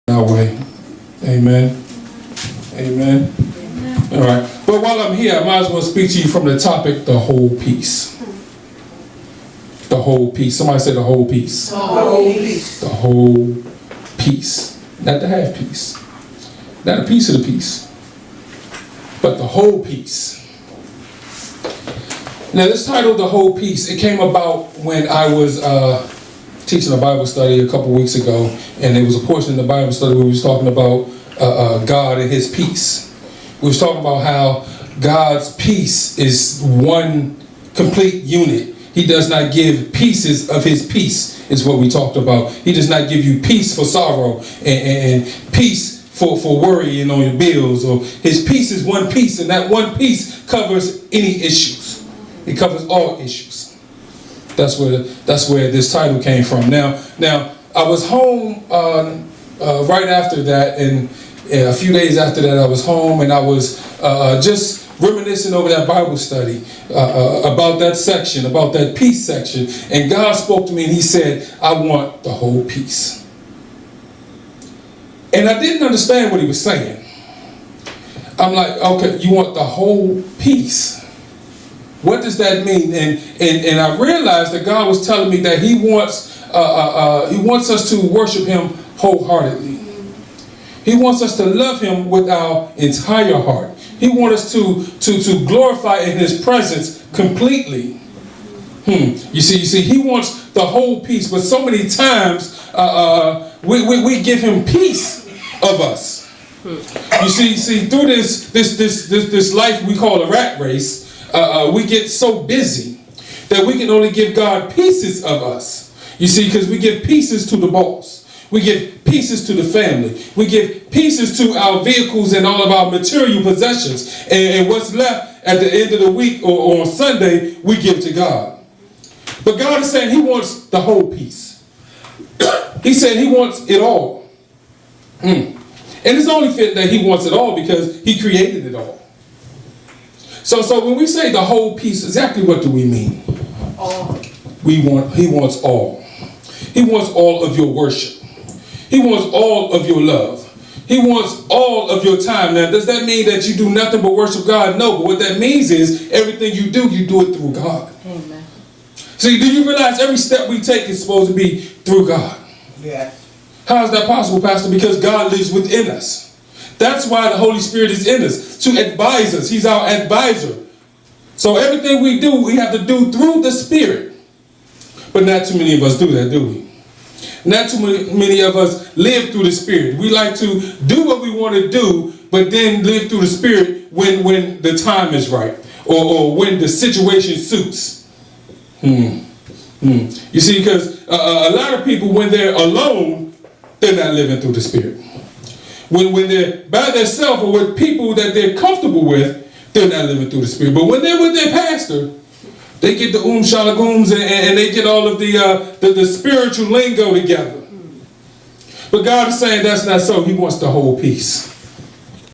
Our way. Amen. Amen. Amen. All right. But while I'm here, I might as well speak to you from the topic, the whole piece. The whole piece. Somebody say the whole piece. The whole piece. The whole piece. Not the half piece. Not a piece of the piece. But the whole piece. Now this title, The Whole Piece, it came about when I was teaching a Bible study a couple weeks ago, and there was a portion in the Bible study where we was talking about God and his peace. We was talking about how God's peace is one complete unit. He does not give pieces of his peace, is what we talked about. He does not give you peace for sorrow and peace for worrying on your bills. Or his peace is one piece, and that one piece covers any issues. It covers all issues. That's where this title came from. Now I was home right after that, and a few days after that I was home, and I was just reminiscing over that Bible study about that section, about that peace section, and God spoke to me and he said, I want the whole piece. And I didn't understand what he was saying. I'm like, okay, you want the whole piece? What does that mean? And I realized that God was telling me that he wants us to worship him wholeheartedly. He wants us to love him with our entire heart. He wants us to glorify in his presence completely. You see, he wants the whole piece. But so many times we give him piece of us. You see, through this life we call a rat race, we get so busy that we can only give God pieces of us. You see, because we give pieces to the boss. We give pieces to the family. We give pieces to our vehicles and all of our material possessions. And what's left at the end of the week or on Sunday, we give to God. But God is saying he wants the whole piece. He said he wants it all. And it's only fit that he wants it all because he created it all. So when we say the whole piece, exactly what do we mean? All. He wants all. He wants all of your worship. He wants all of your love. He wants all of your time. Now, does that mean that you do nothing but worship God? No, but what that means is everything you do it through God. Amen. See, do you realize every step we take is supposed to be through God? Yes. How is that possible, Pastor? Because God lives within us. That's why the Holy Spirit is in us, to advise us. He's our advisor. So everything we do, we have to do through the Spirit. But not too many of us do that, do we? Not too many of us live through the Spirit. We like to do what we want to do, but then live through the Spirit when the time is right or when the situation suits. You see, because a lot of people, when they're alone, they're not living through the Spirit. When they're by themselves or with people that they're comfortable with, they're not living through the Spirit. But when they're with their pastor, they get the shalagooms and they get all of the spiritual lingo together. But God is saying that's not so. He wants the whole piece.